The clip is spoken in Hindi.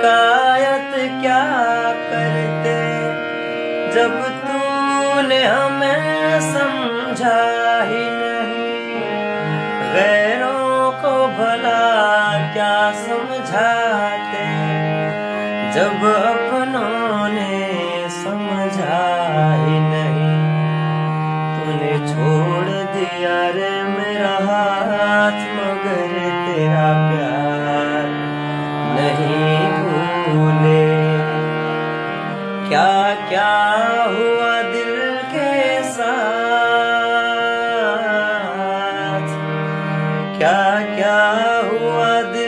शिकायत क्या करते जब तूने हमें समझा ही नहीं। गैरों को भला क्या समझाते जब अपनों ने समझा ही नहीं। तूने छोड़ दिया रे मेरा हाथ मगर तेरा प्यार नहीं भूले। क्या क्या हुआ दिल के साथ, क्या क्या हुआ दिल